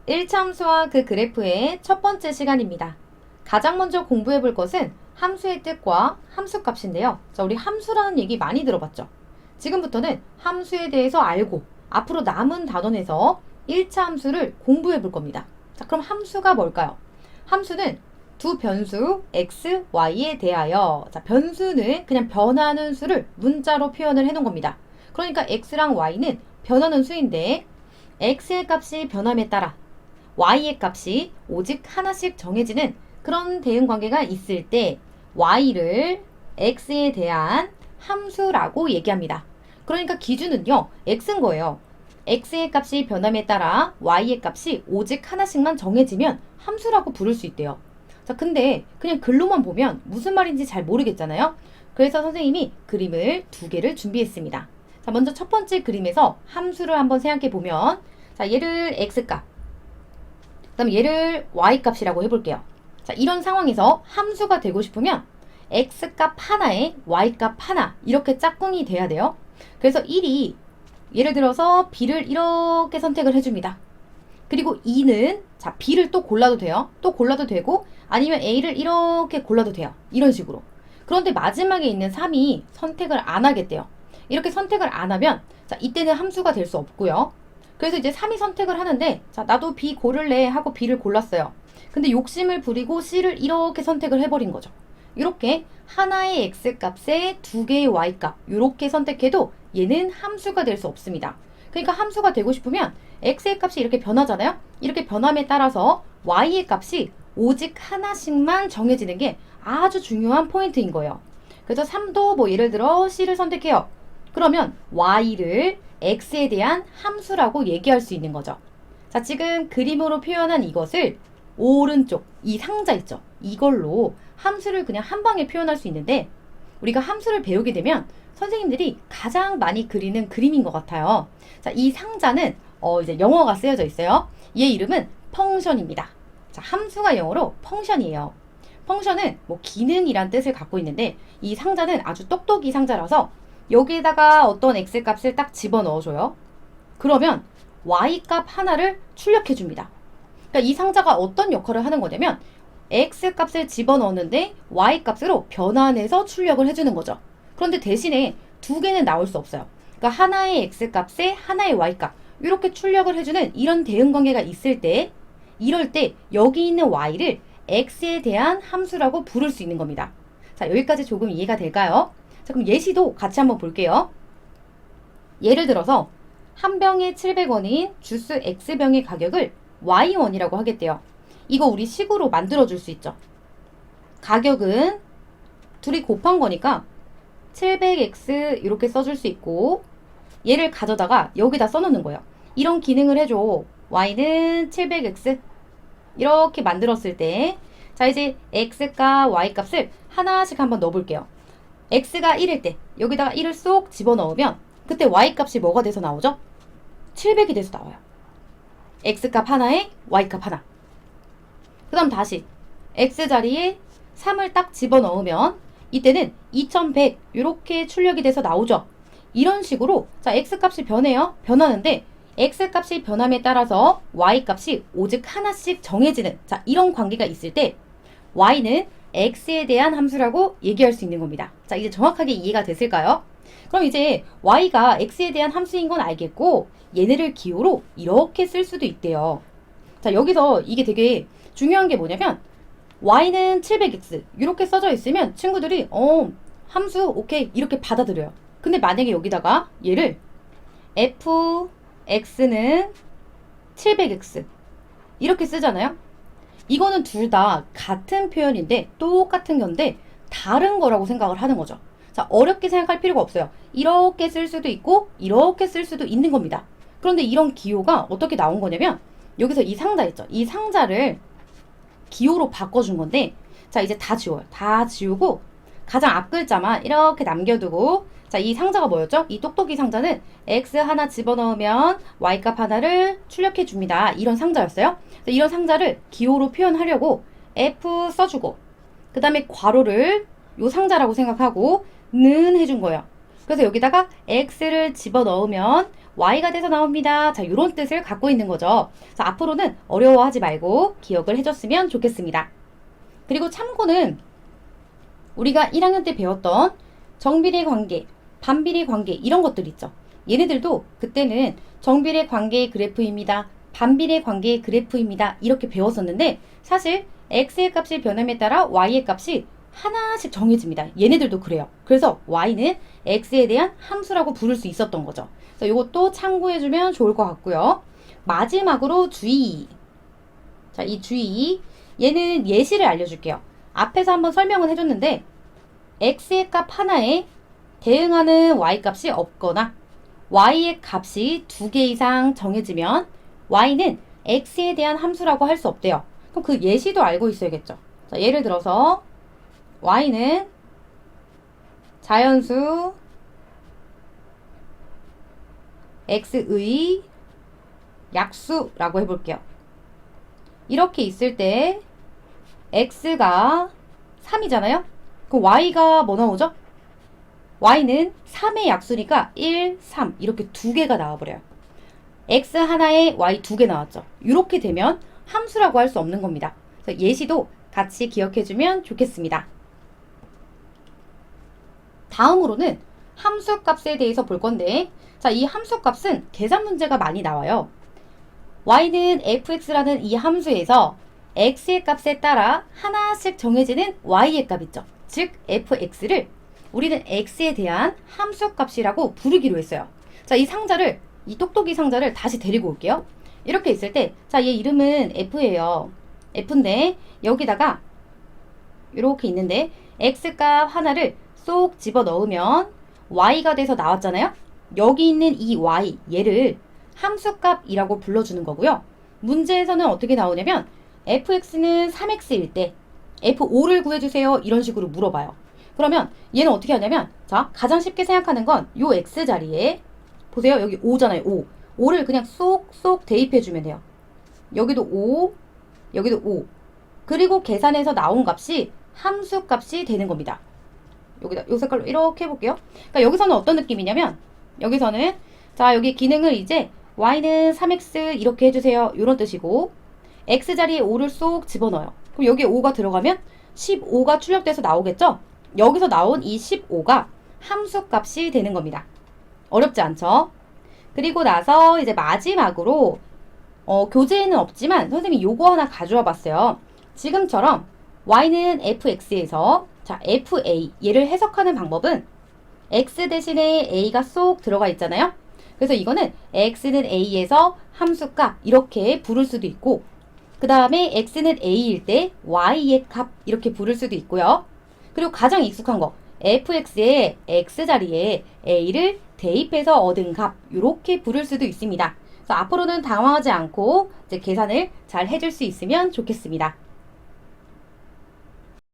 1차 함수와 그 그래프의 첫 번째 시간입니다. 가장 먼저 공부해 볼 것은 함수의 뜻과 함수값인데요. 자, 우리 함수라는 얘기 많이 들어봤죠? 지금부터는 함수에 대해서 알고 앞으로 남은 단원에서 1차 함수를 공부해 볼 겁니다. 자, 그럼 함수가 뭘까요? 함수는 두 변수 x, y에 대하여, 자, 변수는 그냥 변하는 수를 문자로 표현을 해 놓은 겁니다. 그러니까 x랑 y는 변하는 수인데 x의 값이 변함에 따라 y의 값이 오직 하나씩 정해지는 그런 대응 관계가 있을 때 y를 x에 대한 함수라고 얘기합니다. 그러니까 기준은요, x인 거예요. x의 값이 변함에 따라 y의 값이 오직 하나씩만 정해지면 함수라고 부를 수 있대요. 자, 근데 그냥 글로만 보면 무슨 말인지 잘 모르겠잖아요. 그래서 선생님이 그림을 두 개를 준비했습니다. 자, 먼저 첫 번째 그림에서 함수를 한번 생각해 보면, 자, 얘를 x값, 그 다음에 얘를 y값이라고 해볼게요. 자, 이런 상황에서 함수가 되고 싶으면 x값 하나에 y값 하나 이렇게 짝꿍이 돼야 돼요. 그래서 1이 예를 들어서 b를 이렇게 선택을 해줍니다. 그리고 2는 자, b를 또 골라도 돼요. 또 골라도 되고 아니면 a를 이렇게 골라도 돼요. 이런 식으로. 그런데 마지막에 있는 3이 선택을 안 하겠대요. 이렇게 선택을 안 하면 자, 이때는 함수가 될 수 없고요. 그래서 이제 3이 선택을 하는데 자, 나도 B 고를래 하고 B를 골랐어요. 근데 욕심을 부리고 C를 이렇게 선택을 해버린 거죠. 이렇게 하나의 X값에 두 개의 Y값 이렇게 선택해도 얘는 함수가 될 수 없습니다. 그러니까 함수가 되고 싶으면 X의 값이 이렇게 변하잖아요. 이렇게 변함에 따라서 Y의 값이 오직 하나씩만 정해지는 게 아주 중요한 포인트인 거예요. 그래서 3도 뭐 예를 들어 C를 선택해요. 그러면 Y를 x에 대한 함수라고 얘기할 수 있는 거죠. 자, 지금 그림으로 표현한 이것을 오른쪽 이 상자 있죠? 이걸로 함수를 그냥 한 방에 표현할 수 있는데 우리가 함수를 배우게 되면 선생님들이 가장 많이 그리는 그림인 것 같아요. 자, 이 상자는 이제 영어가 쓰여져 있어요. 얘 이름은 펑션입니다. 자, 함수가 영어로 펑션이에요. 펑션은 뭐 기능이란 뜻을 갖고 있는데 이 상자는 아주 똑똑이 상자라서 여기에다가 어떤 x값을 딱 집어넣어줘요. 그러면 y값 하나를 출력해 줍니다. 그러니까 이 상자가 어떤 역할을 하는 거냐면 x값을 집어넣었는데 y값으로 변환해서 출력을 해주는 거죠. 그런데 대신에 두 개는 나올 수 없어요. 그러니까 하나의 x값에 하나의 y값 이렇게 출력을 해주는 이런 대응 관계가 있을 때 이럴 때 여기 있는 y를 x에 대한 함수라고 부를 수 있는 겁니다. 자, 여기까지 조금 이해가 될까요? 자, 그럼 예시도 같이 한번 볼게요. 예를 들어서 한 병에 700원인 주스 X병의 가격을 Y1이라고 하겠대요. 이거 우리 식으로 만들어 줄 수 있죠. 가격은 둘이 곱한 거니까 700X 이렇게 써줄 수 있고 얘를 가져다가 여기다 써놓는 거예요. 이런 기능을 해줘. Y는 700X 이렇게 만들었을 때 자, 이제 X값, Y값을 하나씩 한번 넣어볼게요. x가 1일 때 여기다가 1을 쏙 집어넣으면 그때 y값이 뭐가 돼서 나오죠? 700이 돼서 나와요. x값 하나에 y값 하나. 그 다음 다시 x자리에 3을 딱 집어넣으면 이때는 2100 이렇게 출력이 돼서 나오죠. 이런 식으로 자, x값이 변해요. 변하는데 x값이 변함에 따라서 y값이 오직 하나씩 정해지는 자, 이런 관계가 있을 때 y는 x에 대한 함수라고 얘기할 수 있는 겁니다. 자, 이제 정확하게 이해가 됐을까요? 그럼 이제 y가 x에 대한 함수인 건 알겠고 얘네를 기호로 이렇게 쓸 수도 있대요. 자, 여기서 이게 되게 중요한 게 뭐냐면 y는 700x 이렇게 써져 있으면 친구들이 함수 오케이 이렇게 받아들여요. 근데 만약에 여기다가 얘를 fx는 700x 이렇게 쓰잖아요. 이거는 둘 다 같은 표현인데 똑같은 건데 다른 거라고 생각을 하는 거죠. 자, 어렵게 생각할 필요가 없어요. 이렇게 쓸 수도 있고 이렇게 쓸 수도 있는 겁니다. 그런데 이런 기호가 어떻게 나온 거냐면 여기서 이 상자 있죠. 이 상자를 기호로 바꿔준 건데 자, 이제 다 지워요. 다 지우고 가장 앞 글자만 이렇게 남겨두고 자, 이 상자가 뭐였죠? 이 똑똑이 상자는 x 하나 집어넣으면 y값 하나를 출력해 줍니다. 이런 상자였어요. 이런 상자를 기호로 표현하려고 f 써주고 그 다음에 괄호를 요 상자라고 생각하고 는 해준 거예요. 그래서 여기다가 x를 집어넣으면 y가 돼서 나옵니다. 자, 이런 뜻을 갖고 있는 거죠. 그래서 앞으로는 어려워하지 말고 기억을 해줬으면 좋겠습니다. 그리고 참고는 우리가 1학년 때 배웠던 정비례 관계, 반비례 관계 이런 것들 있죠. 얘네들도 그때는 정비례 관계의 그래프입니다. 반비례 관계의 그래프입니다. 이렇게 배웠었는데 사실 x의 값이 변함에 따라 y의 값이 하나씩 정해집니다. 얘네들도 그래요. 그래서 y는 x에 대한 함수라고 부를 수 있었던 거죠. 그래서 이것도 참고해주면 좋을 것 같고요. 마지막으로 주의. 자, 이 주의. 얘는 예시를 알려줄게요. 앞에서 한번 설명을 해줬는데 x의 값 하나에 대응하는 y 값이 없거나 y의 값이 2개 이상 정해지면 y는 x에 대한 함수라고 할 수 없대요. 그럼 그 예시도 알고 있어야겠죠. 자, 예를 들어서 y는 자연수 x의 약수라고 해볼게요. 이렇게 있을 때 x가 3이잖아요. 그럼 y가 뭐 나오죠? y는 3의 약수니까 1, 3 이렇게 2개가 나와버려요. x 하나에 y 2개 나왔죠. 이렇게 되면 함수라고 할 수 없는 겁니다. 그래서 예시도 같이 기억해주면 좋겠습니다. 다음으로는 함수값에 대해서 볼 건데, 자, 이 함수값은 계산 문제가 많이 나와요. y는 fx라는 이 함수에서 x의 값에 따라 하나씩 정해지는 y의 값 있죠. 즉 fx를 우리는 x에 대한 함수값이라고 부르기로 했어요. 자, 이 똑똑이 상자를 다시 데리고 올게요. 이렇게 있을 때, 자, 얘 이름은 f예요. f인데 여기다가 이렇게 있는데 x값 하나를 쏙 집어 넣으면 y가 돼서 나왔잖아요. 여기 있는 이 y, 얘를 함수값이라고 불러주는 거고요. 문제에서는 어떻게 나오냐면 fx는 3x일 때 f5를 구해주세요. 이런 식으로 물어봐요. 그러면 얘는 어떻게 하냐면, 자, 가장 쉽게 생각하는 건 요 x 자리에 보세요. 여기 5잖아요. 5. 5를 그냥 쏙쏙 대입해주면 돼요. 여기도 5, 여기도 5. 그리고 계산해서 나온 값이 함수값이 되는 겁니다. 여기다 요 색깔로 이렇게 해볼게요. 그러니까 여기서는 어떤 느낌이냐면, 여기서는 자, 여기 기능을 이제 y는 3x 이렇게 해주세요. 이런 뜻이고, x 자리에 5를 쏙 집어넣어요. 그럼 여기에 5가 들어가면 15가 출력돼서 나오겠죠? 여기서 나온 이 15가 함수값이 되는 겁니다. 어렵지 않죠? 그리고 나서 이제 마지막으로 교재에는 없지만 선생님이 요거 하나 가져와 봤어요. 지금처럼 y는 fx에서 자, fa 얘를 해석하는 방법은 x 대신에 a가 쏙 들어가 있잖아요. 그래서 이거는 x는 a에서 함수값 이렇게 부를 수도 있고, 그 다음에 x는 a일 때 y의 값 이렇게 부를 수도 있고요. 그리고 가장 익숙한 거 fx의 x자리에 a를 대입해서 얻은 값 이렇게 부를 수도 있습니다. 그래서 앞으로는 당황하지 않고 이제 계산을 잘 해줄 수 있으면 좋겠습니다.